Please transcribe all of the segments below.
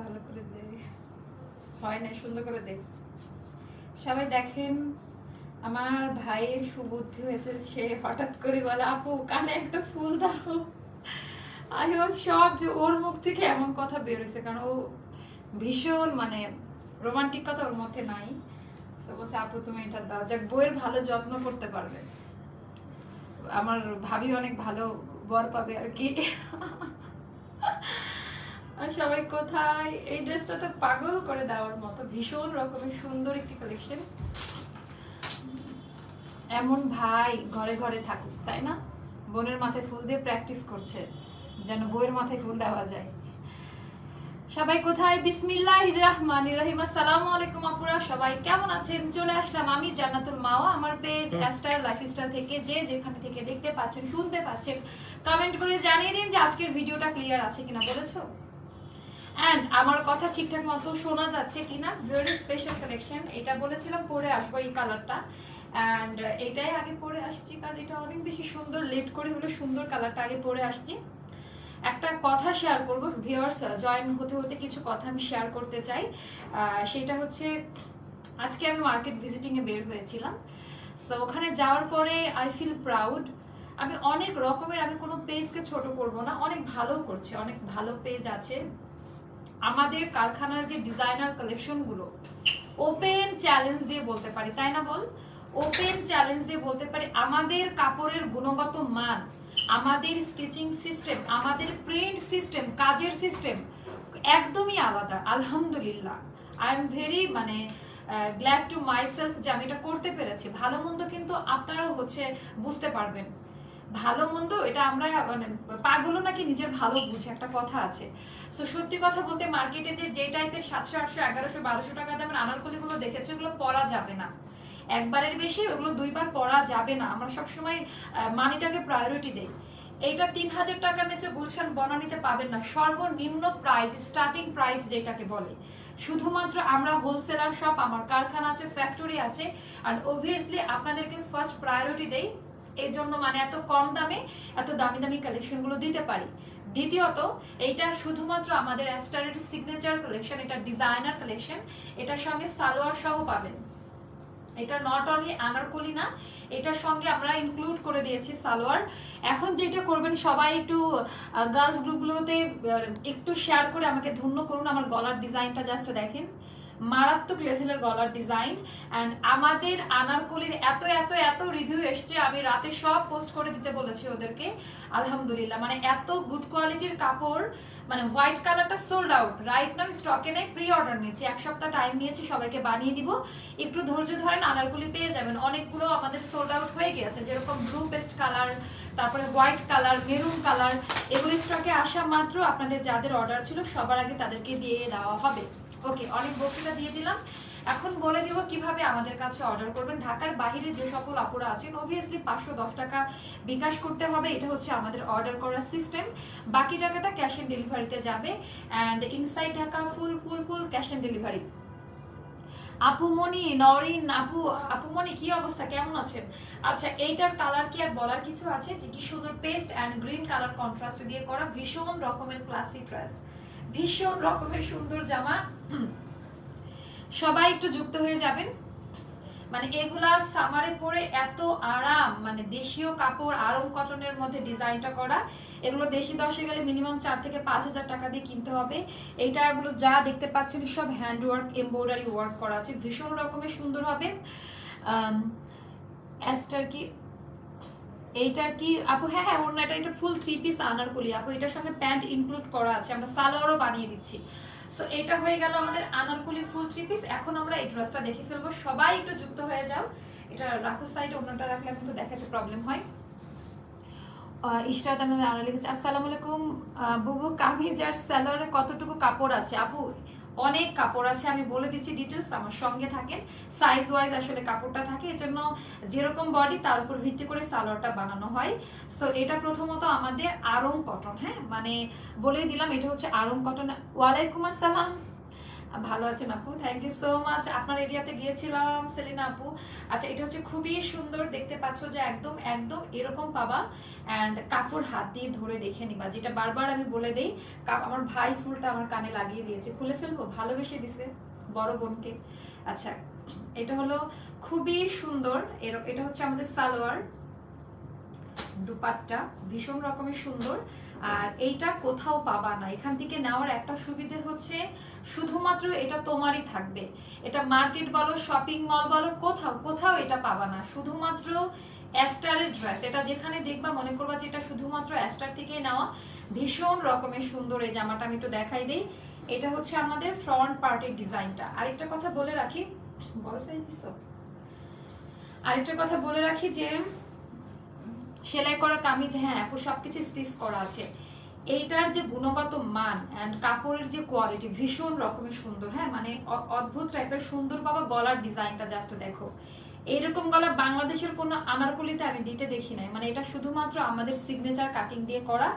ভালো করে দে, হয় না, সুন্দর করে দে। সবাই দেখেন আমার ভাইয়ের সুবুদ্ধি হয়েছে, সে হঠাৎ করে বলে আপু কানে একটা ফুল দাও। আই ওয়াজ শক যে ওর মুখ থেকে এমন কথা বের হয়েছে, কারণ ও ভীষণ মানে রোমান্টিক কথা ওর মধ্যে নাই। তো বলছে আপু তুমি এটা দাও, যাক বইয়ের ভালো যত্ন করতে পারবে, আমার ভাবি অনেক ভালো বর পাবে আর কি। আর সবাই কোথায়, এই ড্রেসটা তো পাগল করে দেওয়ার মতো, ভীষণ রকমের সুন্দর একটি কালেকশন। এমন ভাই ঘরে ঘরে থাকুক, তাই না? বোনের মাথায় ফুল দিয়ে প্র্যাকটিস করছে যেন বইয়ের মাথায় ফুল দেওয়া যায়। সবাই কোথায়? বিসমিল্লাহির রহমানির রহিম। আসসালামু আলাইকুম আপুরা, সবাই কেমন আছেন? চলে আসলাম আমি জান্নাতুল মাওয়া, আমার পেজ অ্যাস্টার লাইফস্টাইল থেকে। যে যেখানে থেকে দেখতে পাচ্ছেন শুনতে পাচ্ছেন কমেন্ট করে জানিয়ে দিন যে আজকের ভিডিওটা ক্লিয়ার আছে কিনা, বলেছো? অ্যান্ড আমার কথা ঠিকঠাক মতো শোনা যাচ্ছে কিনা? ভেরি স্পেশাল কালেকশন, এটা বলেছিলাম পরে আসবো এই কালারটা, অ্যান্ড এটাই আগে পরে আসছি কারণ এটা অনেক বেশি সুন্দর, লেট করে হলে সুন্দর কালারটা আগে পরে আসছি। একটা কথা শেয়ার করবো, ভিউয়ার্স জয়েন হতে হতে কিছু কথা আমি শেয়ার করতে চাই। সেটা হচ্ছে আজকে আমি মার্কেট ভিজিটিংয়ে বের হয়েছিলাম, সো ওখানে যাওয়ার পরে আই ফিল প্রাউড। আমি অনেক রকমের, আমি কোনো পেজকে ছোট করব না, অনেক ভালো করছে, অনেক ভালো পেজ আছে। আমাদের কারখানার যে ডিজাইনার কালেকশনগুলো ওপেন চ্যালেঞ্জ দিয়ে বলতে পারি, তাই না বল? ওপেন চ্যালেঞ্জ দিয়ে বলতে পারি আমাদের কাপড়ের গুণগত মান, আমাদের স্টিচিং সিস্টেম, আমাদের প্রিন্ট সিস্টেম, কাজের সিস্টেম একদমই আলাদা। আলহামদুলিল্লাহ, আই এম ভেরি মানে গ্ল্যাড টু মাইসেলফ যে আমি এটা করতে পেরেছি। ভালো মন্দ কিন্তু আপনারাও হচ্ছে বুঝতে পারবেন, ভালো মন্দ এটা আমরা মানে পাগলও নাকি নিজের ভালো বুঝে, একটা কথা আছে। সো সত্যি কথা বলতে মার্কেটে যে টাইপের 700 800 1100 1200 টাকা দামের আনারকলিগুলো দেখেছে, ওগুলো পরা যাবে না, একবারের বেশি ওগুলো দুইবার পরা যাবে না। আমরা সবসময় মানিটাকে প্রায়োরিটি দেই। এইটা 3000 টাকার নিচে গুলশান বনানীতে পাবেন না, সর্বনিম্ন প্রাইস, স্টার্টিং প্রাইস যেটাকে বলে। শুধুমাত্র আমরা হোলসেলার শপ, আমার কারখানা আছে, ফ্যাক্টরি আছে, আর অবভিয়াসলি আপনাদেরকে ফার্স্ট প্রায়োরিটি দেই, এই জন্য মানে এত কম দামে এত দামি দামি কালেকশনগুলো দিতে পারি। দ্বিতীয়ত এইটা শুধুমাত্র আমাদের অ্যাস্টারের সিগনেচার কালেকশন, এটা ডিজাইনার কালেকশন, এটার সঙ্গে সালোয়ার সহ পাবেন। এটা নট অনলি আনারকলি না, এটার সঙ্গে আমরা ইনক্লুড করে দিয়েছি সালোয়ার। এখন যেটা করবেন সবাই একটু গার্লস গ্রুপগুলোতে একটু শেয়ার করে আমাকে ধন্য করুন। আমার গলার ডিজাইনটা জাস্ট দেখেন, মারাত্মক লেভেলের গলার ডিজাইন। অ্যান্ড আমাদের আনারকলির এত এত এত রিভিউ এসছে, আমি রাতে সব পোস্ট করে দিতে বলেছি ওদেরকে। আলহামদুলিল্লাহ, মানে এত গুড কোয়ালিটির কাপড়, মানে হোয়াইট কালারটা সোল্ড আউট, রাইট নাও স্টকে নেই, প্রি অর্ডার নিয়েছি, এক সপ্তাহ টাইম নিয়েছি, সবাইকে বানিয়ে দিব, একটু ধৈর্য ধরেন, আনারকলি পেয়ে যাবেন। অনেকগুলো আমাদের সোল্ড আউট হয়ে গিয়েছে, যেরকম ব্লু পেস্ট কালার, তারপরে হোয়াইট কালার, মেরুন কালার, এগুলো স্টকে আসা মাত্র আপনাদের যাদের অর্ডার ছিল সবার আগে তাদেরকে দিয়ে দেওয়া হবে। ওকে, অনেক বক্তৃতা দিয়ে দিলাম, এখন বলে দিব কিভাবে আমাদের কাছে অর্ডার করবেন। ঢাকার বাইরে যে সকল আপুরা আছেন অবভিয়াসলি 510 টাকা বিকাশ করতে হবে, এটা হচ্ছে আমাদের অর্ডার করার সিস্টেম। বাকি টাকাটা ক্যাশ অন ডেলিভারিতে যাবে, and inside Dhaka full full full cash on delivery. আপুমনি নরিন আপু, আপুমনি কি অবস্থা, কেমন আছেন? আচ্ছা, এইটার কালার কি আর বলার কিছু আছে? যে কি সুন্দর paste and green colour contrast দিয়ে করা, ভীষণ রকমের ক্লাসি ড্রেস, ভীষণ রকমের সুন্দর জামা। সবাই একটু যুক্ত হয়ে যাবেন, মানে এগুলা সামারে পরে এত আরাম, মানে দেশীয় কাপড় আরং কটনের মধ্যে ডিজাইনটা করা। এগুলো দেশি দশে গেলে মিনিমাম 4 থেকে 5,000 টাকা দিয়ে কিনতে হবে। এইটাগুলো যা দেখতে পাচ্ছেন সব হ্যান্ড ওয়ার্ক, এমব্রয়ডারি ওয়ার্ক করা আছে, ভীষণ রকমের সুন্দর হবে। অ্যাস্টার কি এইটার কি আপু? হ্যাঁ হ্যাঁ, ওনাটা এটা ফুল 3 পিস আনারকলি আপু, এটার সঙ্গে প্যান্ট ইনক্লুড করা আছে, আমরা সালোয়ারও বানিয়ে দিচ্ছি। সো এটা হয়ে গেল আমাদের আনারকলি ফুল 3 পিস। এখন আমরা এই ড্রেসটা দেখে ফেলবো, সবাই একটু যুক্ত হয়ে যাও। এটা রাখো সাইড, অন্যটা রাখলে আমি তো দেখাতে প্রবলেম হয়। ইশরাত আহমেদ আরা লিখেছে আসসালামু আলাইকুম বুবু, কামিজ আর সালোয়ারে কতটুকু কাপড় আছে? আপু অনেক কাপড় আছে, আমি বলে দিচ্ছি ডিটেলস, আমার সঙ্গে থাকেন। সাইজ ওয়াইজ আসলে কাপড়টা থাকে, এজন্য যেরকম বডি তার উপর ভিত্তি করে সালোয়ারটা বানানো হয়। সো এটা প্রথমত আমাদের আরং কটন, হ্যাঁ মানে বলেই দিলাম এটা হচ্ছে আরং কটন। ওয়ালাইকুম আসসালাম, ভালো আছেন আপু, থ্যাংক ইউ সো মাচ। আপনার এরিয়াতে গিয়েছিলাম সেলিনা আপু। আচ্ছা, এটা হচ্ছে খুবই সুন্দর, দেখতে পাচ্ছ যে একদম একদম এরকম পাবা। অ্যান্ড কাপড় হাত দিয়ে ধরে দেখে নিবা, যেটা বারবার আমি বলে দেই। আমার ভাই ফুলটা আমার কানে লাগিয়ে দিয়েছে, খুলে ফেলবো, ভালোবেসে দিছে বড় বোনকে। আচ্ছা, এটা হলো খুবই সুন্দর। এটা হচ্ছে আমাদের সালোয়ার, দুপাট্টা ভীষণ রকমের সুন্দর। আর এইটা কোথাও পাবা না। এখান থেকে নেওয়ার একটা সুবিধে হচ্ছে শুধুমাত্র এটা তোমারই থাকবে। এটা মার্কেট বলো, শপিং মল বলো, কোথাও কোথাও এটা পাবা না। শুধুমাত্র অ্যাস্টারের ড্রেস, এটা যেখানে দেখবা মনে করবা যে এটা শুধুমাত্র অ্যাস্টার থেকে নেওয়া। ভীষণ রকমের সুন্দর এই জামাটা, আমি একটু দেখাই দিই। এটা হচ্ছে আমাদের ফ্রন্ট পার্টের ডিজাইনটা। আরেকটা কথা বলে রাখি, বড় সাইজ দিছো। আরেকটা কথা বলে রাখি যে সেলাই করা কামিজ, হ্যাঁ আপু সবকিছু স্টিচ করা আছে। এইটার যে গুণগত মান অ্যান্ড কাপড়ের যে কোয়ালিটি ভীষণ রকমের সুন্দর। হ্যাঁ, মানে অদ্ভুত টাইপের সুন্দর পাবা। গলার ডিজাইনটা জাস্ট দেখো, এইরকম গলা বাংলাদেশের কোনো আনারকলিতে আমি দিতে দেখি নাই। মানে এটা শুধুমাত্র আমাদের সিগনেচার কাটিং দিয়ে করা,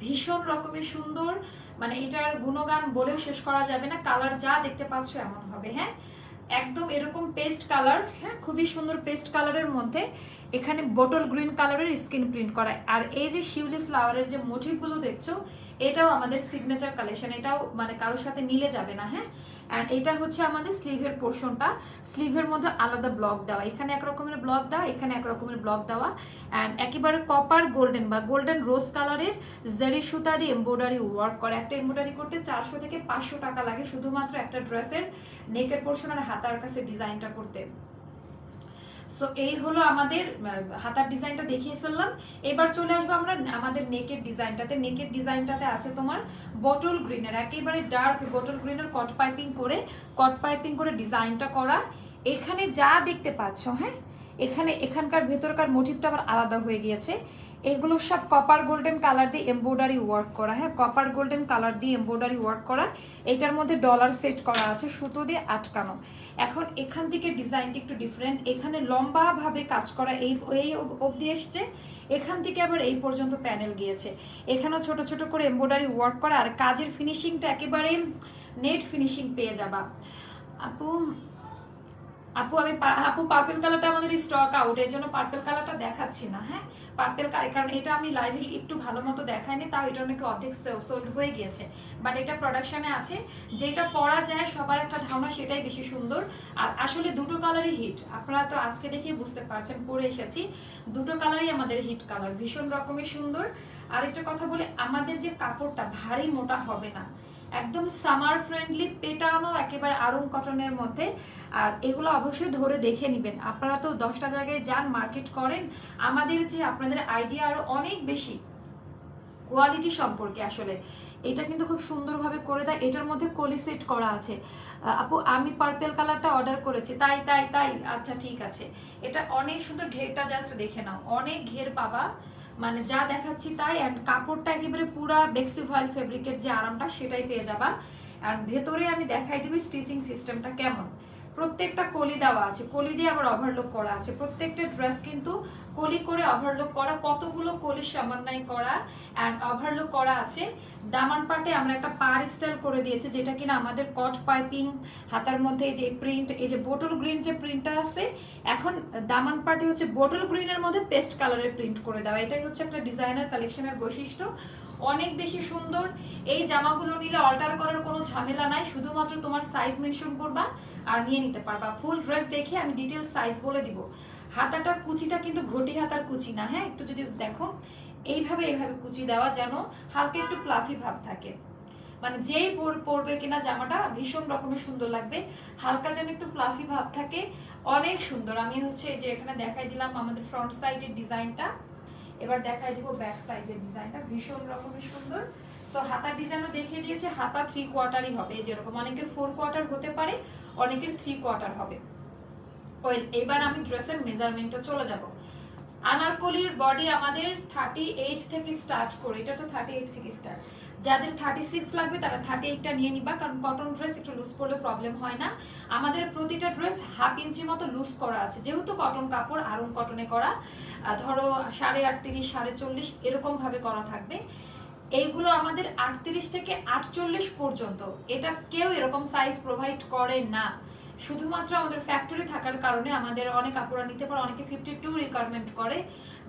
ভীষণ রকমের সুন্দর। মানে এটার গুণগান বলেও শেষ করা যাবে না। কালার যা দেখতে পাচ্ছ এমন হবে। হ্যাঁ, একদম এরকম পেস্ট কালার। হ্যাঁ, খুবই সুন্দর পেস্ট কালারের মধ্যে এখানে বোটল গ্রিন কালারের স্কিন প্রিন্ট করা। আর এই যে শিউলি ফ্লাওয়ারের যে মোটিভগুলো দেখছো, এটাও আমাদের সিগনেচার কালেকশন। এটাও মানে কারোর সাথে মিলে যাবে না। হ্যাঁ, অ্যান্ড এটা হচ্ছে আমাদের স্লিভের পোর্শনটা। স্লিভের মধ্যে আলাদা ব্লক দেওয়া, এখানে এক রকমের ব্লক দেওয়া, এখানে এক রকমের ব্লক দেওয়া। অ্যান্ড একেবারে কপার গোল্ডেন বা গোল্ডেন রোজ কালারের জারি সুতা দিয়ে এমব্রয়ডারি ওয়ার্ক করা। একটা এমব্রয়ডারি করতে 400 থেকে 500 টাকা লাগে শুধুমাত্র একটা ড্রেসের নেকের পোর্শন আর হাতার কাছে ডিজাইনটা করতে। সো এই হলো আমাদের হাতার ডিজাইনটা দেখিয়ে ফেললাম। এবার চলে আসবো আমরা আমাদের নেকের ডিজাইনটাতে। নেকের ডিজাইনটাতে আছে তোমার বটল গ্রিনের, একেবারে ডার্ক বটল গ্রিনের কট পাইপিং করে ডিজাইনটা করা। এখানে যা দেখতে পাচ্ছ, হ্যাঁ এখানকার ভেতরকার মোটিভটা আবার আলাদা হয়ে গিয়েছে। এগুলো সব কপার গোল্ডেন কালার দিয়ে এমব্রয়ডারি ওয়ার্ক করা। হ্যাঁ, কপার গোল্ডেন কালার দিয়ে এমব্রয়ডারি ওয়ার্ক করা। এটার মধ্যে ডলার সেট করা আছে, সুতো দিয়ে আটকানো। এখন এখান থেকে ডিজাইনটা একটু ডিফারেন্ট। এখানে লম্বাভাবে কাজ করা, এই অবধি এসছে। এখান থেকে আবার এই পর্যন্ত প্যানেল গিয়েছে। এখানেও ছোট ছোট করে এমব্রয়ডারি ওয়ার্ক করা। আর কাজের ফিনিশিংটা একেবারে নেট ফিনিশিং পেয়ে যাবা। আপু পার্পল কালারটা আমাদের স্টক আউট, এর জন্য পার্পল কালারটা দেখাচ্ছি না। হ্যাঁ, পার্পল কারণ এটা আমি লাইভে একটু ভালো মতো দেখাইনি, তাও এটা অনেকে অর্ধেক সোল্ড হয়ে গিয়েছে। বাট এটা প্রোডাকশনে আছে, যেটা পরা যায় সবার একটা ধারণা সেটাই বেশি সুন্দর। আর আসলে দুটো কালারই হিট, আপনারা তো আজকে দেখেই বুঝতে পারছেন, পরে এসেছি। দুটো কালারই আমাদের হিট কালার, ভীষণ রকমের সুন্দর। আর একটা কথা বলে, আমাদের যে কাপড়টা ভারী মোটা হবে না, একদম সামার ফ্রেন্ডলি, পেটানো একেবারে আরং কটনের মধ্যে। আর এগুলো অবশ্যই ধরে দেখে নেবেন। আপনারা তো 10টা জায়গায় যান, মার্কেট করেন, আমাদের যে আপনাদের আইডিয়া আরো অনেক বেশি কোয়ালিটি সম্পর্কে। আসলে এটা কিন্তু খুব সুন্দরভাবে করে দেয়। এটার মধ্যে কলি সেট করা আছে। আপু আমি পার্পল কালারটা অর্ডার করেছি, তাই তাই তাই আচ্ছা ঠিক আছে। এটা অনেক সুন্দর, ঘেরটা জাস্ট দেখে নাও, অনেক ঘের পাবা। মানে যা দেখাচ্ছি তাই। অ্যান্ড কাপড়টা একেবারে পুরা বেক্সিফাইল ফেব্রিকের যে আরামটা সেটাই পেয়ে যাবা। আর ভেতরে আমি দেখাই দিবি স্টিচিং সিস্টেমটা কেমন। প্রত্যেকটা কলি দেওয়া আছে, কলি দিয়ে আবার ওভারলক করা আছে। প্রত্যেকটা ড্রেস কিন্তু কলি করে ওভারলক করা, কতগুলো কলি সমন্বয় করা অ্যান্ড ওভারলক করা আছে। দামান পার্টে আমরা একটা পার স্টাইল করে দিয়েছি, যেটা কিনা আমাদের কট পাইপিং, হাতার মধ্যে যে প্রিন্ট, এই যে বোটল গ্রিন যে প্রিন্টটা আছে, এখন দামান পার্টে হচ্ছে বোটল গ্রিনের মধ্যে পেস্ট কালারের প্রিন্ট করে দেওয়া। এটাই হচ্ছে একটা ডিজাইনার কালেকশনের বৈশিষ্ট্য, অনেক বেশি সুন্দর। এই জামাগুলো নিলে অল্টার করার কোনো ঝামেলা নাই, শুধুমাত্র তোমার সাইজ মেনশন করবা আর নিয়ে নিতে পারবা। ফুল ড্রেস দেখে আমি ডিটেল সাইজ বলে দিব। হাতাটার কুচিটা কিন্তু ঘটি হাতার কুচি না। হ্যাঁ, একটু যদি দেখো এইভাবে কুচি দেওয়া, যেন হালকা একটু প্লাফি ভাব থাকে। মানে যেই পরবে কিনা জামাটা ভীষণ রকমের সুন্দর লাগবে, হালকা যেন একটু প্লাফি ভাব থাকে, অনেক সুন্দর। আমি হচ্ছে যে এখানে দেখাই দিলাম আমাদের ফ্রন্ট সাইডের ডিজাইনটা, এবার দেখাই দিব ব্যাক সাইডের ডিজাইনটা, ভীষণ রকমের সুন্দর। সো হাতার ডিজাইনও দেখিয়ে দিয়েছে, হাতা 3 কোয়ার্টারই হবে, যেরকম অনেকের 4 কোয়ার্টার হতে পারে, অনেকের 3 কোয়ার্টার হবে। এবার আমি ড্রেসের মেজারমেন্টে চলে যাব। আনারকলির বডি আমাদের 38 থেকে স্টার্ট করে, এটা তো 38 থেকে স্টার্ট। যাদের 36 লাগবে তারা 38টা নিয়ে নিবা, কারণ কটন ড্রেস একটু লুজ করলে প্রবলেম হয় না। আমাদের প্রতিটা ড্রেস 1/2 ইঞ্চি মতো লুজ করা আছে, যেহেতু কটন কাপড়, আরং কটনে করা। ধরো 38.5, 40.5 এরকম ভাবে করা থাকবে। এইগুলো আমাদের 38 থেকে 48 পর্যন্ত। এটা কেউ এরকম সাইজ প্রোভাইড করে না, শুধুমাত্র আমাদের ফ্যাক্টরি থাকার কারণে আমাদের অনেক আপুরা নিতে পারে, অনেকে 52 রিকোয়ারমেন্ট করে,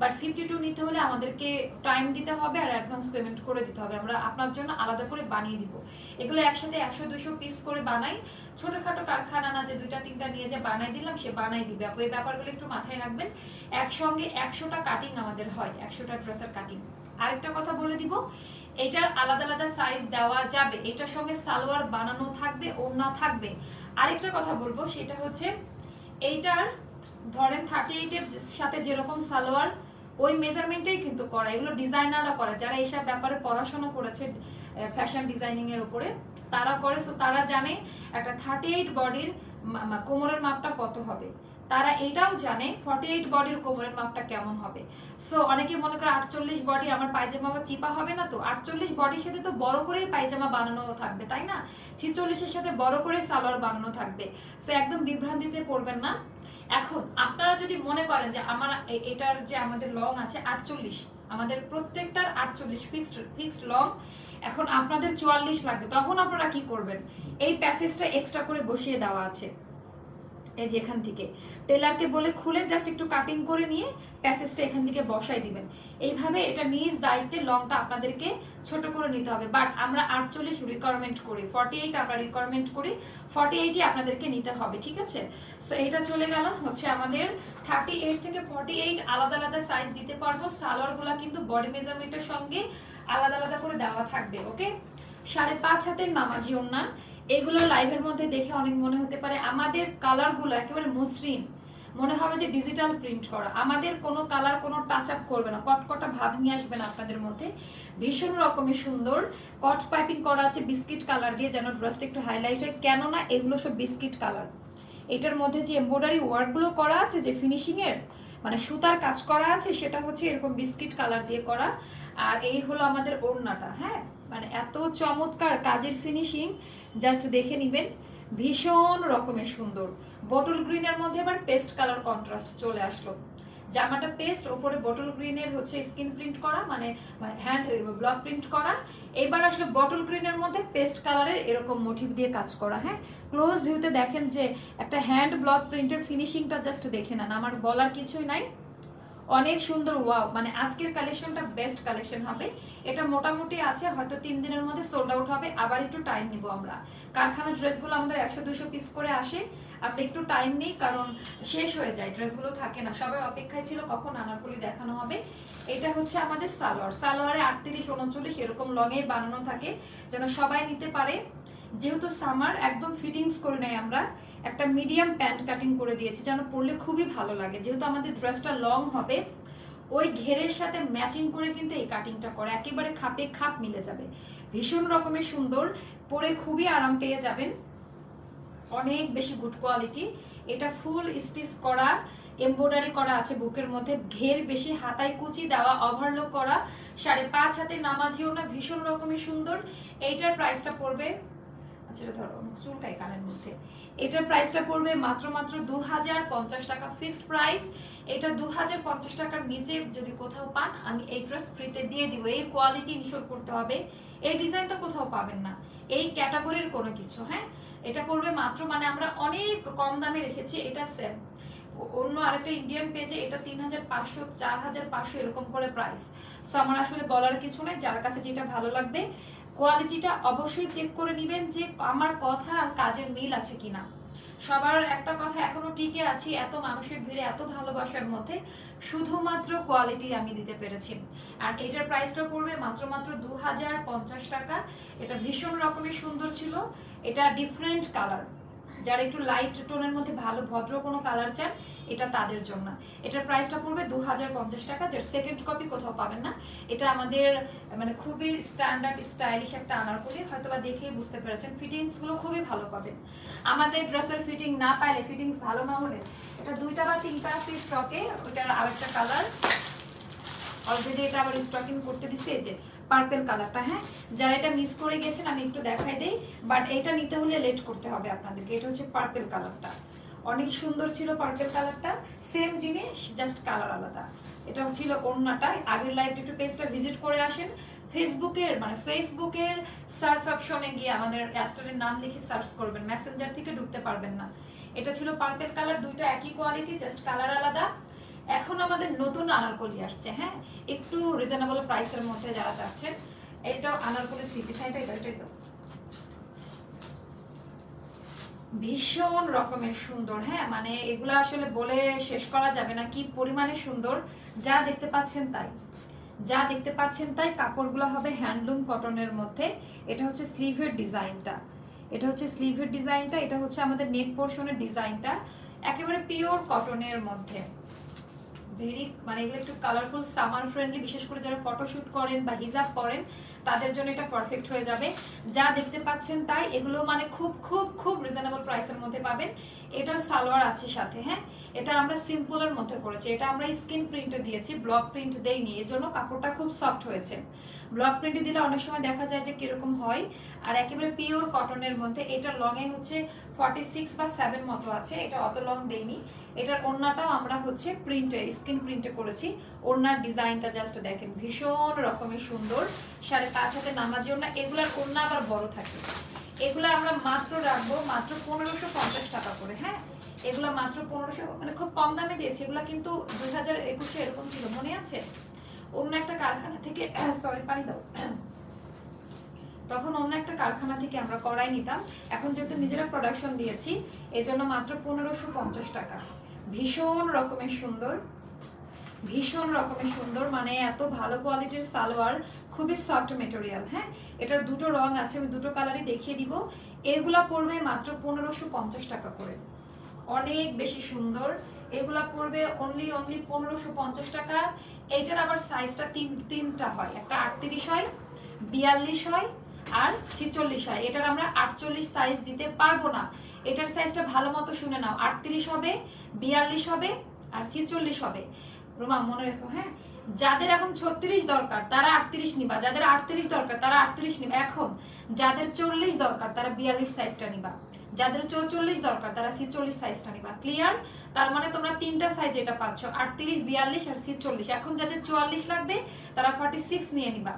বাট 52 নিতে হলে আমাদেরকে টাইম দিতে হবে আর অ্যাডভান্স পেমেন্ট করে দিতে হবে। আমরা আপনার জন্য আলাদা করে বানিয়ে দিব। এগুলো একসাথে 100-200 পিস করে বানাই, ছোটখাটো কারখানা না যে 2-3টা নিয়ে যে বানাই দিলাম সে বানাই দিবে। আপু এই ব্যাপারগুলো একটু মাথায় রাখবেন। একসঙ্গে 100টা কাটিং আমাদের হয়, 100টা ড্রেসের কাটিং। আরেকটা কথা বলে দিব, এটার আলাদা আলাদা সাইজ দেওয়া যাবে, এটার সঙ্গে সালোয়ার বানানো থাকবে, ওড়না থাকবে। আরেকটা কথা বলবো সেটা হচ্ছে এইটার ধরেন 38 এর সাথে যেরকম সালোয়ার ওই মেজারমেন্টেই কিন্তু করা, এগুলো ডিজাইনাররা করে, যারা এইসব ব্যাপারে পড়াশোনা করেছে ফ্যাশন ডিজাইনিং এর উপরে তারা করে। সো তারা জানে একটা 38 বডির কোমরের মাপটা কত হবে, তারা এটাও জানে 48 বডির কোমরের মাপটা কেমন হবে। সো অনেকে মনে করে 48 বডি আমার পায়জামা বা চিপা হবে না, তো 48 বডির সাথে তো বড় করেই পায়জামা বানানো থাকবে, তাই না? 46 এর সাথে বড় করে সালোয়ার বানানো থাকবে। সো একদম বিভ্রান্তিতে পড়বেন না। এখন আপনারা যদি মনে করেন যে আমার এটার যে আমাদের লং আছে 48, আমাদের প্রত্যেকটার 48 ফিক্সড লং, এখন আপনাদের 44 লাগবে, তখন আপনারা কি করবেন? এই প্যাসেজটা এক্সট্রা করে বসিয়ে দেওয়া আছে, এই যে এখান থেকে টেলারকে বলে খুলে জাস্ট একটু কাটিং করে নিয়ে প্যাসেজটা এখান থেকে বসাই দিবেন। এইভাবে এটা নিজ দায়িত্বে লংটা আপনাদেরকে ছোট করে নিতে হবে। বাট আমরা 48 রিকোয়ারমেন্ট করি, 48 আমরা রিকোয়ারমেন্ট করি, 48ই আপনাদেরকে নিতে হবে, ঠিক আছে? সো এটা চলে গেল হচ্ছে আমাদের 38 থেকে 48 আলাদা আলাদা সাইজ দিতে পারবো। সালোয়ারগুলো কিন্তু বডি মেজারমেন্টের সঙ্গে আলাদা আলাদা করে দেওয়া থাকবে, ওকে? 5.5 হাতের নামাজি ওড়না। এগুলো লাইভের মধ্যে দেখে অনেক মনে হতে পারে আমাদের কালারগুলো একেবারে মসৃণ, মনে হবে যে ডিজিটাল প্রিন্ট করা। আমাদের কোনো কালার কোনো টাচ আপ করবে না, কটকটা ভাব নিয়ে আসবে না আপনাদের মধ্যে। ভীষণ রকমের সুন্দর কট পাইপিং করা আছে বিস্কিট কালার দিয়ে, যেন ড্রেসটা একটু হাইলাইট হয়। কেননা এগুলো সব বিস্কিট কালার। এটার মধ্যে যে এমব্রয়ডারি ওয়ার্কগুলো করা আছে, যে ফিনিশিং এর মানে সুতার কাজ করা আছে, সেটা হচ্ছে এরকম বিস্কিট কালার দিয়ে করা। আর এই হলো আমাদের ওড়নাটা, হ্যাঁ, মানে এত চমৎকার কাজের ফিনিশিং, জাস্ট দেখে নিবেন, ভীষণ রকমের সুন্দর। বটল গ্রিনের মধ্যে আবার পেস্ট কালার কন্ট্রাস্ট চলে আসলো। জামাটা পেস্ট, ওপরে বটল গ্রিনের হচ্ছে স্কিন প্রিন্ট করা, মানে হ্যান্ড ব্লক প্রিন্ট করা। এবার আসলে বটল গ্রিনের মধ্যে পেস্ট কালারের এরকম মোটিভ দিয়ে কাজ করা। হ্যাঁ, ক্লোজ ভিউতে দেখেন যে একটা হ্যান্ড ব্লক প্রিন্টের ফিনিশিংটা জাস্ট দেখে নেন, আমার বলার কিছুই নাই, অনেক সুন্দর। ওয়াও, মানে আজকের কালেকশনটা বেস্ট কালেকশন হবে। এটা মোটামুটি আছে, হয়তো 3 দিনের মধ্যে সোল্ড আউট হবে, আবার একটু টাইম নিব আমরা। কারখানা ড্রেসগুলো আমাদের 100-200 পিস করে আসে, আপনি একটু টাইম নেই, কারণ শেষ হয়ে যায়, ড্রেসগুলো থাকে না। সবাই অপেক্ষায় ছিল কখন আনারকলি দেখানো হবে। এটা হচ্ছে আমাদের সালোয়ার। সালোয়ারে 38-39 এরকম লংয়ে বানানো থাকে, যেন সবাই নিতে পারে। যেহেতু সামার, একদম ফিটিংস করে নেয় আমরা, একটা মিডিয়াম প্যান্ট কাটিং করে দিয়েছি, যেন পরলে খুবই ভালো লাগে। যেহেতু আমাদের ড্রেসটা লং হবে, ওই ঘেরের সাথে ম্যাচিং করে কিন্তু এই কাটিংটা করে, একেবারে খাপে খাপ মিলে যাবে। ভীষণ রকমের সুন্দর, পরে খুবই আরাম পেয়ে যাবেন, অনেক বেশি গুড কোয়ালিটি। এটা ফুল স্টিচ করা, এমব্রয়ডারি করা আছে বুকের মধ্যে, ঘের বেশি, হাতায় কুচি দেওয়া, ওভারলোক করা, 5.5 হাতে নামাজিও না, ভীষণ রকমের সুন্দর। এইটার প্রাইসটা পড়বে, আচ্ছা ধরো চুলকাই কানের মধ্যে, এটার প্রাইসটা পড়বে মাত্র 2050 টাকা ফিক্সড প্রাইস। এটা 2050 টাকার নিচে যদি কোথাও পান, আমি এই ড্রেস ফ্রিতে দিয়ে দিব। এই কোয়ালিটি ইনশিওর করতে হবে, এই ডিজাইন তো কোথাও পাবেন না, এই ক্যাটাগরির কোনো কিছু। হ্যাঁ, এটা পড়বে মাত্র, মানে আমরা অনেক কম দামে রেখেছি। এটা সেম অন্য আরেকটা ইন্ডিয়ান পেজে এটা 3500, 4500 এরকম করে প্রাইস। সো আমার আসলে বলার কিছু নেই, যার কাছে যেটা ভালো লাগবে কোয়ালিটিটা অবশ্যই চেক করে নেবেন যে আমার কথা আর কাজের মিল আছে কিনা। সবার একটা কথা এখনো টিকে আছি, এত মানুষের ভিড়ে, এত ভালোবাসার মধ্যে শুধুমাত্র কোয়ালিটি আমি দিতে পেরেছি। আর এটার প্রাইসটা পড়বে মাত্র 2050 টাকা। এটা ভীষণ রকমের সুন্দর ছিল, এটা ডিফারেন্ট কালার, যারা একটু লাইট টোনের মধ্যে ভালো ভদ্র কোনো কালার চান, এটা তাদের জন্য। এটার প্রাইসটা পড়বে 2050 টাকা, যার সেকেন্ড কপি কোথাও পাবেন না। এটা আমাদের মানে খুবই স্ট্যান্ডার্ড স্টাইলিশ একটা আনারকলি, হয়তোবা দেখেই বুঝতে পেরেছেন। ফিটিংসগুলো খুবই ভালো পাবেন। আমাদের ড্রেসের ফিটিং না পাইলে, ফিটিংস ভালো না হলে, এটা 2টা বা 3টা আছে স্টকে, ওটার আরেকটা কালার অলরেডি এটা আবার স্টকিং করতে দিচ্ছে, এই যে পার্পল কালারটা। হ্যাঁ, যারা এটা মিস করে গেছেন আমি একটু দেখাই দেই, বাট এটা নিতে হলে লেট করতে হবে আপনাদেরকে। এটা হচ্ছে পার্পল কালারটা, অনেক সুন্দর ছিল পার্পল কালারটা, সেম জিনিস জাস্ট কালার আলাদা। এটা ছিল ওড়নাটা। আগের লাইভ একটু পেজটা ভিজিট করে আসেন, ফেসবুকের সার্চ অপশনে গিয়ে আমাদের অ্যাস্টারের নাম লিখে সার্চ করবেন, মেসেঞ্জার থেকে ঢুকতে পারবেন না। এটা ছিল পার্পল কালার, দুইটা একই কোয়ালিটি, জাস্ট কালার আলাদা। এখন আমাদের নতুন আনারকলি আসছে, হ্যাঁ, একটু রিজনেবল প্রাইসের মধ্যে যারা চাচ্ছেন। এটা আনারকলি থ্রি পিস, এটাই তো ভীষণ রকমের সুন্দর, হ্যাঁ, মানে এগুলো আসলে বলে শেষ করা যাবে না কি পরিমাণে সুন্দর। যা দেখতে পাচ্ছেন তাই কাপড়গুলো হবে হ্যান্ডলুম কটনের মধ্যে। এটা হচ্ছে স্লিভের ডিজাইনটা, এটা হচ্ছে আমাদের নেক পোর্শনের ডিজাইনটা, একেবারে পিওর কটনের মধ্যে। মানে এগুলো একটু কালারফুল, সামার ফ্রেন্ডলি, বিশেষ করে যারা ফটোশুট করেন বা হিজাব করেন তাদের জন্য এটা পারফেক্ট হয়ে যাবে। যা দেখতে পাচ্ছেন তাই, এগুলো মানে খুব খুব খুব রিজনেবল প্রাইসের মধ্যে পাবেন। এটা সালোয়ার আছে সাথে, হ্যাঁ, এটা আমরা সিম্পলের মধ্যে করেছি, এটা আমরা স্কিন প্রিন্টে দিয়েছি, ব্লক প্রিন্ট দেইনি, এজন্য কাপড়টা খুব সফট হয়েছে। ব্লক প্রিন্টে দিলে অনেক সময় দেখা যায় যে কিরকম হয়। আর একেবারে পিওর কটনের মধ্যে, এটা লং এ হচ্ছে 46 বা 7 মতো আছে, এটা অত লং দেইনি। এটার ওড়নাটাও আমরা হচ্ছে প্রিন্টে, স্কিন প্রিন্টে করেছি। ওড়নার ডিজাইনটা জাস্ট দেখেন, ভীষণ রকমের সুন্দর। 5.5 হাতে নামাজি ওড়না, এগুলার ওড়না আবার বড় থাকে। এগুলো আমরা মাত্র রাখবো মাত্র 1550 টাকা করে, হ্যাঁ, এগুলো মাত্র 1500, মানে খুব কম দামে দিয়েছি। এগুলো কিন্তু 2021 এরকম ছিল, মনে আছে? অন্য একটা কারখানা থেকে সরি পানি দাও, তখন অন্য একটা কারখানা থেকে আমরা করাই নিতাম। এখন যেহেতু নিজেরা প্রোডাকশন দিয়েছি, এজন্য মাত্র 1550 টাকা। ভীষণ রকমের সুন্দর, মানে এত ভালো কোয়ালিটির সালোয়ার, খুবই সফট মেটেরিয়াল, হ্যাঁ। এটার দুটো রং আছে, আমি দুটো কালারই দেখিয়ে দিব। এগুলা পড়বে মাত্র 1550 টাকা করে, অনেক বেশি সুন্দর। এগুলা পড়বে অনলি 1550 টাকা। এইটার আবার সাইজটা তিনটা হয়, একটা 38 হয়, 42 হয় আর 46 হয়। এটার আমরা 48 সাইজ দিতে পারবো না। এটার সাইজটা ভালো মতো শুনে নাও, 38 হবে, 42 হবে আর 46 হবে। রোমা মনে রেখো, হ্যাঁ। যাদের এখন 36 দরকার তারা 38 নিবা, যাদের 38 দরকার তারা 38 নিবা। এখন যাদের 40 দরকার তারা 42 সাইজটা নিবা, যাদের 44 দরকার তারা 46 সাইজটা নিবা। ক্লিয়ার? তার মানে তোমরা তিনটা সাইজ এটা পাচ্ছ, 38, 42 আর 46। এখন যাদের 44 লাগবে তারা 46 নিয়ে নিবা,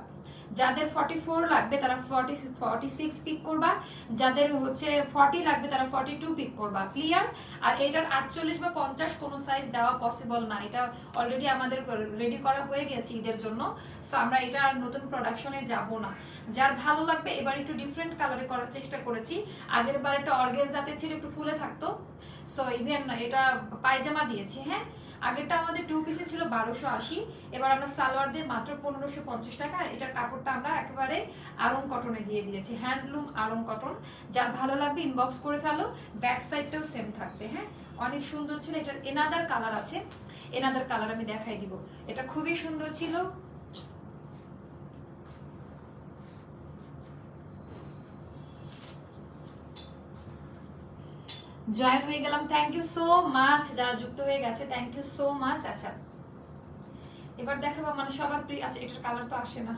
যাদের 44 লাগবে তারা 46 পিক করবা, যাদের হচ্ছে 40 লাগবে তারা 42 পিক করবা। ক্লিয়ার? আর এটার 48 বা 50 কোনো সাইজ দেওয়া পসিবল না, এটা অলরেডি আমাদের রেডি করা হয়ে গেছে ঈদের জন্য। সো আমরা এটা আর নতুন প্রোডাকশনে যাব না। যার ভালো লাগবে, এবার একটু ডিফারেন্ট কালারে করার চেষ্টা করেছি। আগের বার একটা অর্গানজাতে ছিল, একটু ফুলে থাকতো। সো ইভেন এটা পায়জামা দিয়েছি, হ্যাঁ। আগেরটা আমাদের 2 পিসে ছিল 1280, এবার আমরা সালোয়ার দিয়ে মাত্র 1550 টাকা। আর এটার কাপড়টা আমরা একেবারে আড়ং কটনে দিয়ে দিয়েছি, হ্যান্ডলুম আড়ং কটন। যার ভালো লাগবে ইনবক্স করে ফেলো, ব্যাক সাইডটাও সেম থাকবে, হ্যাঁ। অনেক সুন্দর ছিল। এটার এনাদার কালার আছে, এনাদার কালার আমি দেখাই দিব, এটা খুবই সুন্দর ছিল। জয়েন হয়ে গেলাম, থ্যাংক ইউ সো মাচ। যারা যুক্ত হয়ে গেছে থ্যাংক ইউ সো মাচ। আচ্ছা এবার দেখাবো, মানে সবার প্রিয়। আচ্ছা এটার কালার তো আসে না,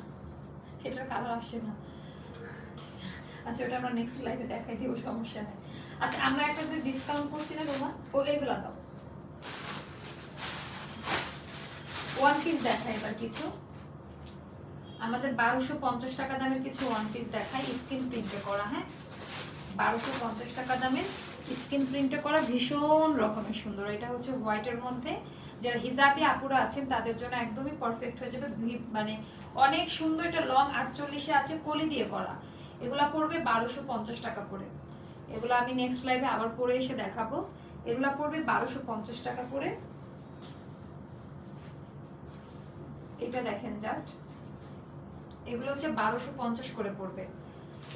আচ্ছা ওটা আমরা নেক্সট লাইভে দেখাই দিব, সমস্যা নেই। আচ্ছা আমরা একটা ডিসকাউন্ট করছি না রোমা, ও এগুলা দাও। ওয়ান পিস দেখাই এবার কিছু, আমাদের 1250 টাকা দামের কিছু ওয়ান পিস দেখাই, স্ক্রিন প্রিন্টে করা, হ্যাঁ। 1250 টাকা দামের স্ক্রিন প্রিন্টে করা, ভীষণ রকমের সুন্দর। এটা হচ্ছে হোয়াইটের মধ্যে, যারা হিজাবি আপুরা আছেন তাদের জন্য একদমই পারফেক্ট হয়ে যাবে, মানে অনেক সুন্দর। এটা লং 48-এ আছে, কলি দিয়ে করা। এগুলা পড়বে 1250 টাকা করে। এগুলো আমি নেক্সট লাইভে আবার পরে এসে দেখাবো। এগুলা পড়বে 1250 টাকা করে। এটা দেখেন জাস্ট, এগুলো হচ্ছে 1250 করে পড়বে।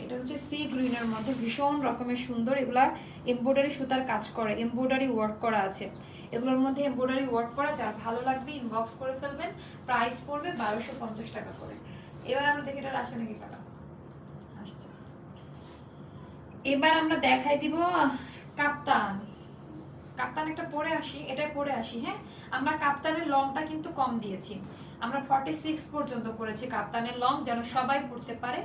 এটা হচ্ছে সি গ্রিনের মধ্যে, ভীষণ রকমের সুন্দর। এগুলা এমব্রয়ডারি সুতার কাজ করে, এমব্রয়ডারি ওয়ার্ক করা আছে এগুলোর মধ্যে, এমব্রয়ডারি ওয়ার্ক করা। যার ভালো লাগবে ইনবক্স করে ফেলবেন, প্রাইস পড়বে 1250 টাকা করে। এবার আমরা দেখি এটা আসে নাকি কালার আসছে। এবার আমরা দেখাই দিব কাপ্তান। কাপ্তান একটা পরে আসি, এটাই পরে আসি, হ্যাঁ। আমরা কাপ্তানের লংটা কিন্তু কম দিয়েছি, আমরা 46 পর্যন্ত করেছি কাপ্তানের লং, যেন সবাই পড়তে পারে।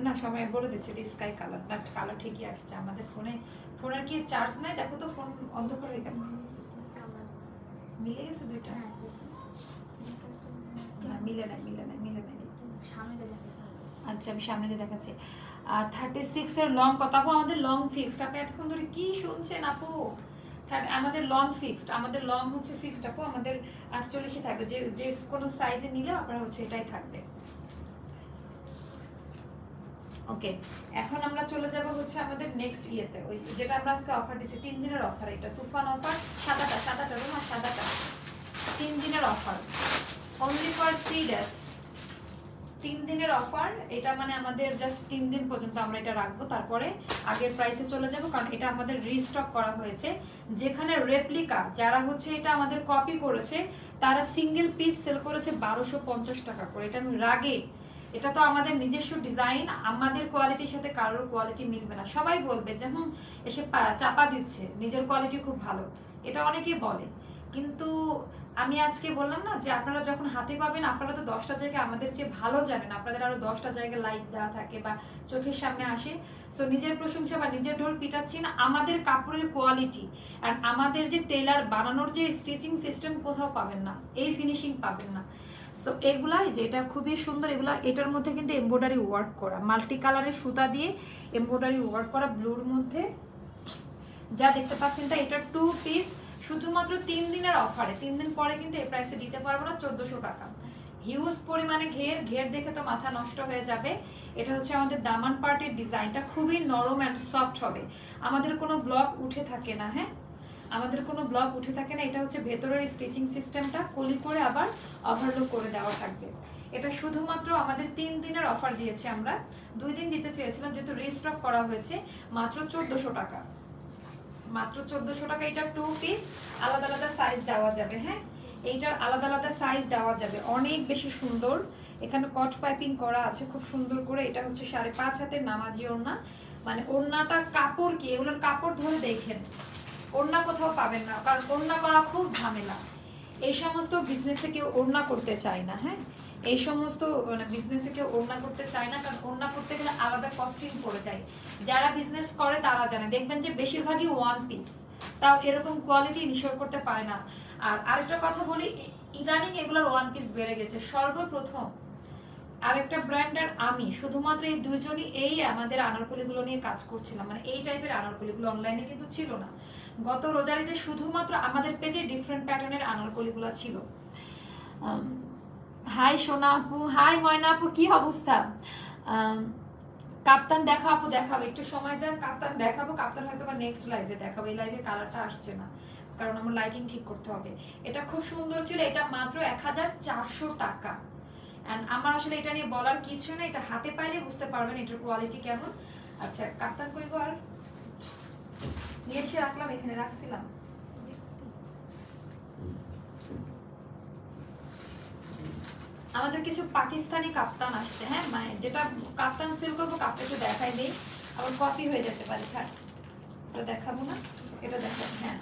না সময় বলে দিচ্ছি স্কাই কালার, বাট কালার ঠিকই আসছে আমাদের ফোনের কি চার্জ নাই দেখো তো, ফোন অন্ধকার হয়ে গেল, মিলে গেছে দুইটা, মিলে নাই আচ্ছা আমি সামনে দিয়ে দেখাচ্ছি। 36 এর লং কত আপু? আমাদের লং ফিক্সড। আপনি এতক্ষণ ধরে কি শুনছেন আপু? আমাদের লং ফিক্সড, আমাদের লং হচ্ছে ফিক্সড আপু, আমাদের 48 থাকবে, যে কোনো সাইজে নিলে আপনার হচ্ছে এটাই থাকবে। ওকে, এখন আমরা চলে যাব হচ্ছে আমাদের নেক্সট ইয়েতে, ওই যেটা আমরা আজকে অফার দিছি 3 দিনের অফার, এটা তুফান অফার, সাদাটা রোমা সাদাটা 3 দিনের অফার, অনলি ফর 3 ডেজ, 3 দিনের অফার। এটা মানে আমাদের জাস্ট 3 দিন পর্যন্ত আমরা এটা রাখবো, তারপরে আগের প্রাইসে চলে যাব, কারণ এটা আমাদের রিস্টক করা হয়েছে। যেখানে রেপ্লিকা যারা হচ্ছে এটা আমাদের কপি করেছে তারা সিঙ্গেল পিস সেল করেছে 1250 টাকা করে। এটা আমি রাগে, এটা তো আমাদের নিজস্ব ডিজাইন, আমাদের কোয়ালিটির সাথে কারোর কোয়ালিটি মিলবে না। সবাই বলবে যে এসে চাপা দিচ্ছে, নিজের কোয়ালিটি খুব ভালো, এটা অনেকেই বলে। কিন্তু আমি আজকে বললাম না যে আপনারা যখন হাতে পাবেন, আপনারা তো 10টা জায়গায় আমাদের চেয়ে ভালো জানেন, আপনাদের আরো 10টা জায়গায় লাইক দেওয়া থাকে বা চোখের সামনে আসে। সো নিজের প্রশংসা বা নিজের ঢোল পিটাচ্ছি না, আমাদের কাপড়ের কোয়ালিটি আর আমাদের যে টেলার বানানোর যে স্টিচিং সিস্টেম কোথাও পাবেন না, এই ফিনিশিং পাবেন না। সো এগুলাই যে এটা খুবই সুন্দর, এগুলা এটার মধ্যে কিন্তু এমব্রয়ডারি ওয়ার্ক করা, মাল্টি কালারের সুতা দিয়ে এমব্রয়ডারি ওয়ার্ক করা, ব্লুর মধ্যে যা দেখতে পাচ্ছেন তা এটা 2 পিস, শুধুমাত্র 3 দিনের অফারে। 3 দিন পরে কিন্তু এই প্রাইসে দিতে পারবো না, 1400 টাকা। হিউজ পরিমাণে ঘের দেখে তো মাথা নষ্ট হয়ে যাবে। এটা হচ্ছে আমাদের দামান পার্টের ডিজাইনটা, খুবই নরম অ্যান্ড সফট হবে, আমাদের কোনো ব্লক উঠে থাকে না। হ্যাঁ, আমাদের কোনো ব্লক উঠে থাকে না। এটা হচ্ছে ভেতরের স্টিচিং সিস্টেমটা কলি করে আবার ওভারলক করে দেওয়া থাকবে। এটা শুধুমাত্র আমাদের 3 দিনের অফার দিয়েছি আমরা, 2 দিন দিতে চেয়েছিলাম, যেহেতু রিস্টক করা হয়েছে, মাত্র 1400 টাকা, মাত্র 1400 টাকা। এটা 2 পিস, আলাদা আলাদা সাইজ দেওয়া যাবে। হ্যাঁ, এইটার আলাদা আলাদা সাইজ দেওয়া যাবে, অনেক বেশি সুন্দর। এখানে কট পাইপিং করা আছে খুব সুন্দর করে। এটা হচ্ছে 5.5 হাতের নামাজি ওড়না, মানে ওড়নাটার কাপড় কি, এগুলোর কাপড় ধরে দেখেন, ওড়না কোথাও পাবেন না, কারণ ওড়না করা খুব ঝামেলা। এই সমস্ত বিজনেসে কেউ ওড়না করতে চায় না। হ্যাঁ, এই সমস্ত মানে বিজনেসে কেউ ওড়না করতে চায় না, কারণ ওড়না করতে গেলে আলাদা কস্টিং পড়ে যায়। যারা বিজনেস করে তারা জানে, দেখবেন যে বেশিরভাগই 1 পিস, তাও এরকম কোয়ালিটি নিশ্চয় করতে পারে না। আর আরেকটা কথা বলি, ইদানিং এগুলোর 1 পিস বেড়ে গেছে। সর্বপ্রথম আরেকটা ব্র্যান্ডের আমি শুধুমাত্র এই দুজনই এই আমাদের আনারকলিগুলো নিয়ে কাজ করছিলাম, মানে এই টাইপের আনারকলিগুলো অনলাইনে কিন্তু ছিল না। গত রোজারিতে শুধুমাত্র আমাদের পেজে ডিফারেন্ট প্যাটার্নের আনারকলিগুলো ছিল। হাই সোনা আপু, হাই ময়না আপু, কি অবস্থা? কাপ্তান দেখাও আপু, দেখাবো, একটু সময় দেন, কাপ্তান দেখাবো। কাপ্তান হয়তো বা নেক্সট লাইভে দেখাবো, এই লাইভে কালারটা আসছে না, কারণ আমার লাইটিং ঠিক করতে হবে। এটা খুব সুন্দর ছিল, এটা মাত্র 1400 টাকা। এন্ড আমার আসলে এটা নিয়ে বলার কিছু না, এটা হাতে পাইলে বুঝতে পারবেন এটার কোয়ালিটি কেমন। আচ্ছা, কাপ্তান কই গো? আর নিয়ে এসে রাখলাম, এখানে রাখছিলাম। আমাদের কিছু পাকিস্তানি কাপ্তান আসছে। হ্যাঁ, মানে যেটা কাপ্তান সেল করবো, কাপ্তানকে দেখাই দেই, আবার কপি হয়ে যেতে পারে। থাক, এটা দেখাবো না, এটা দেখাবো। হ্যাঁ,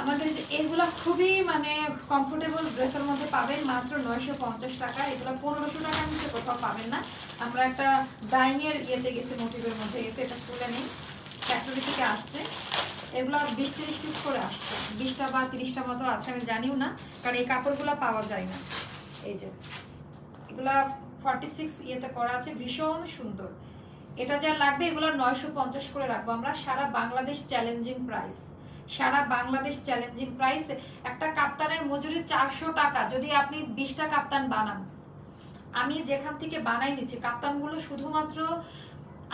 আমাদের এগুলা খুবই মানে কমফোর্টেবল ড্রেসের মধ্যে পাবেন, মাত্র 950 টাকা। এগুলো 1500 টাকার নিচে কোথাও পাবেন না। আমরা একটা ডাইং এর ইয়েতে গেছি, মোটিভের মধ্যে গেছে, এটা তুলে নেই, ফ্যাক্টরি থেকে আসছে। এগুলো 20-30 পিস করে আসছে, 20টা বা 30টা মতো আছে, আমি জানিও না, কারণ এই কাপড়গুলো পাওয়া যায় না। এই যে এগুলা 46 ইয়েতে করা আছে, ভীষণ সুন্দর। এটা যা লাগবে এগুলো 950 করে রাখবো আমরা। সারা বাংলাদেশ চ্যালেঞ্জিং প্রাইস, সারা বাংলাদেশ চ্যালেঞ্জিং প্রাইস। একটা কাপ্তানের মজুরি 400 টাকা। যদি আপনি 20টা কাপ্তান বানান, আমি যেখান থেকে বানাই নিচ্ছি কাপ্তানগুলো শুধুমাত্র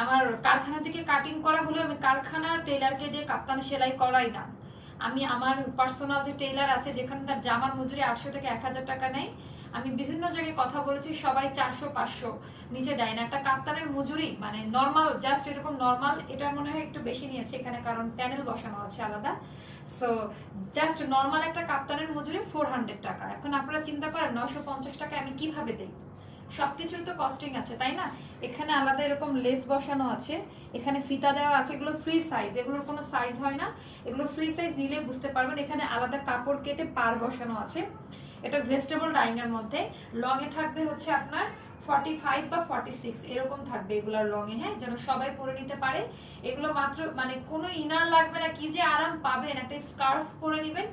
আমার কারখানা থেকে কাটিং করা হলেও আমি কারখানার টেলারকে দিয়ে কাপ্তান সেলাই করাই না। আমি আমার পার্সোনাল যে টেলার আছে, যেখানে তার জামার মজুরি 800 থেকে 1000 টাকা নেয়, আমি বিভিন্ন জায়গায় কথা বলেছি, সবাই 400-500 নিচে দেয় না। একটা কাপ্তানের মজুরি মানে নর্মাল, জাস্ট এরকম নর্মাল, এটা মনে হয় একটু বেশি নিয়েছে এখানে, কারণ প্যানেল বসানো আছে আলাদা। সো জাস্ট নর্মাল একটা কাপ্তানের মজুরি 400 টাকা। এখন আপনারা চিন্তা করেন 950 টাকা আমি কিভাবে দেই? সবকিছুর তো কস্টিং আছে, তাই না? এখানে আলাদা এরকম লেস বসানো আছে, এখানে ফিতা দেওয়া আছে, এগুলো ফ্রি সাইজ, এগুলোর কোনো সাইজ হয় না, এগুলো ফ্রি সাইজ নিলে বুঝতে পারবেন। এখানে আলাদা কাপড় কেটে পার বসানো আছে। এটা ভেজিটেবল ডাইং এর মধ্যে, লং এ থাকবে হচ্ছে আপনার 45 বা 46 এরকম থাকবে এগুলার লং এ, হ্যাঁ, যেন সবাই পরে নিতে পারে। এগুলো মাত্র মানে কোনো ইনার লাগবে না, কি যে আরাম পাবেন, একটা স্কার্ফ পরে নেবেন।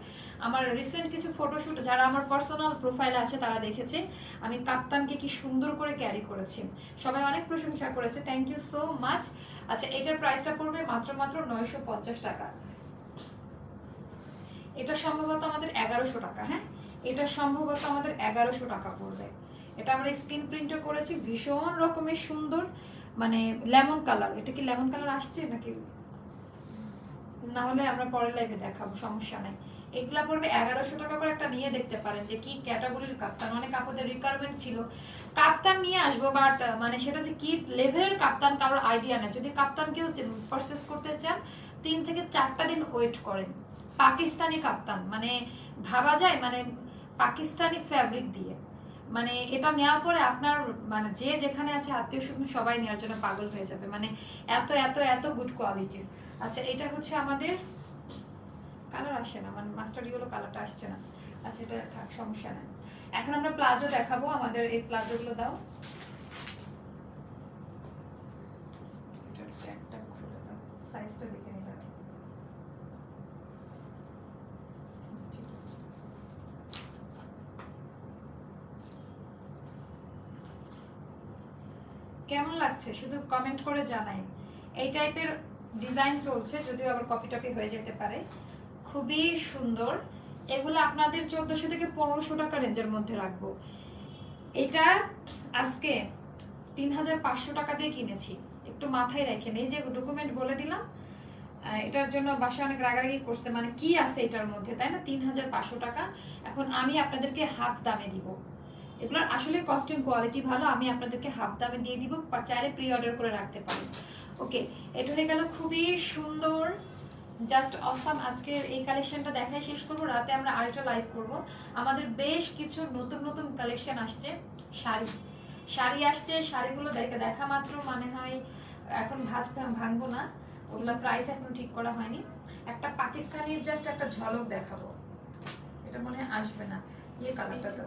আমার রিসেন্ট কিছু ফটোশুট যারা আমার পার্সোনাল প্রোফাইলে আছে তারা দেখেছে আমি কাপ্তানকে কি সুন্দর করে ক্যারি করেছি, সবাই অনেক প্রশংসা করেছে, থ্যাংক ইউ সো মাচ। আচ্ছা, এটার প্রাইসটা পড়বে মাত্র 950 টাকা। এটা সম্ভবত আমাদের 1100 টাকা, হ্যাঁ, এটা সম্ভবত আমাদের 1100 টাকা পড়বে। এটা আমরা স্ক্রিন প্রিন্টও করেছি, ভীষণ রকমের সুন্দর, মানে লেমন কালার। এটা কি লেমন কালার আসছে নাকি, না হলে আমরা পরের লাইভে দেখাবো, সমস্যা নাই। এগুলা পড়বে 1100 টাকা করে, একটা নিয়ে দেখতে পারেন যে কি ক্যাটাগরির কাপ্তান। অনেক আপুদের রিকোয়ারমেন্ট ছিল কাপ্তান নিয়ে আসবো, বাট মানে সেটা যে কি লেভেলের কাপ্তান কারোর আইডিয়া নেই। যদি কাপ্তান কেউ পারচেস করতে চান 3 থেকে 4টা দিন ওয়েট করেন। পাকিস্তানি কাপ্তান মানে ভাবা যায় মানে পাকিস্তানি ফ্যাব্রিক দিয়ে, মানে এটা নেওয়ার পরে আপনার মানে যে যেখানে আছে আত্মীয় স্বজন সবাই নেওয়ার জন্য পাগল হয়ে যাবে, মানে এত এত এত গুড কোয়ালিটির। আচ্ছা, এটা হচ্ছে আমাদের কালার আসে না, মানে মাস্টার ইয়েলো কালারটা আসছে না। আচ্ছা, এটা থাক, সমস্যা নাই। এখন আমরা প্লাজো দেখাবো, আমাদের এই প্লাজোগুলো দাও। এটার ট্যাগটা খুলে দাও, সাইজটা দেখে নিতে হবে। কেমন লাগছে শুধু কমেন্ট করে জানাই। এই টাইপের ডিজাইন চলছে, যদিও আবার কপি টপি হয়ে যেতে পারে। খুবই সুন্দর, এগুলো আপনাদের 1400 থেকে 1500 টাকা রেঞ্জের মধ্যে রাখবো। এটা আজকে 3500 টাকা দিয়ে কিনেছি, একটু মাথায় রাখেন। এই যে ডকুমেন্ট বলে দিলাম, এটার জন্য বাসায় অনেক রাগারাগি করছে, মানে কি আছে এটার মধ্যে, তাই না? 3500 টাকা। এখন আমি আপনাদেরকে হাফ দামে দিব। এগুলোর আসলে কস্টিং কোয়ালিটি ভালো, আমি আপনাদেরকে হাফ দামে দিয়ে দিব, চাইলে প্রি অর্ডার করে রাখতে পারি। ওকে, এটা হয়ে গেল খুবই সুন্দর, জাস্ট অসাম। আজকের এই কালেকশনটা দেখাই শেষ করবো, রাতে আমরা আরেকটা লাইভ করব। আমাদের বেশ কিছু নতুন নতুন কালেকশন আসছে, শাড়ি আসছে। শাড়িগুলো দেখা মাত্র মানে হয় এখন ভাঙবো না, ওগুলো প্রাইস এখন ঠিক করা হয়নি। একটা পাকিস্তানির জাস্ট একটা ঝলক দেখাবো, এটা মনে হয় আসবে না, ইয়ে কালারটা তো।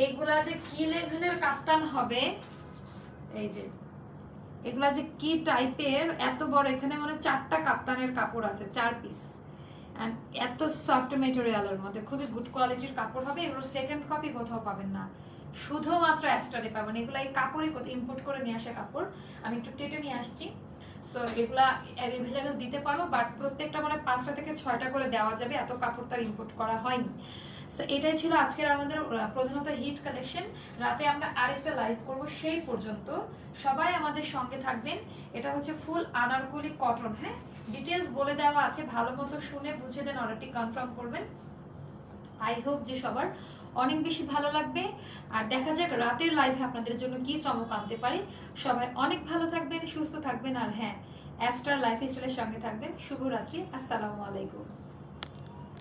এইগুলা যে কি লেভেলের কাপ্তান হবে, এই যে এগুলা যে কি টাইপের, এত বড়, এখানে মানে 4টা কাপ্তানের কাপড় আছে, 4 পিস, এন্ড এত সফট ম্যাটেরিয়ালের মধ্যে, খুবই গুড কোয়ালিটির কাপড় হবে। এগুলো সেকেন্ড কপি কোথাও পাবেন না, শুধুমাত্র অ্যাস্টারে পাবেন। এগুলো এই কাপড়ই ইম্পোর্ট করে নিয়ে আসা কাপড়, আমি একটু টেটে নিয়ে আসছি। সো এগুলা অ্যাভেলেবেল দিতে পারবো, বাট প্রত্যেকটা মানে 5টা থেকে 6টা করে দেওয়া যাবে, এত কাপড় তার ইম্পোর্ট করা হয়নি। সো এটাই ছিল আজকের আমাদের প্রধানত হিট কালেকশন। রাতে আমরা আরেকটা লাইভ করব, সেই পর্যন্ত সবাই আমাদের সঙ্গে থাকবেন। এটা হচ্ছে ফুল আনারকলি কটন, হ্যাঁ, ডিটেলস বলে দেওয়া আছে, ভালো মতো শুনে বুঝে দেন, অর্ডারটি কনফার্ম করবেন। আই হোপ যে সবার অনেক বেশি ভালো লাগবে, আর দেখা যাক রাতের লাইভে আপনাদের জন্য কি চমক আনতে পারি। সবাই অনেক ভালো থাকবেন, সুস্থ থাকবেন, আর হ্যাঁ, অ্যাস্টার লাইফস্টাইলের সঙ্গে থাকবেন। শুভরাত্রি, আসসালামু আলাইকুম।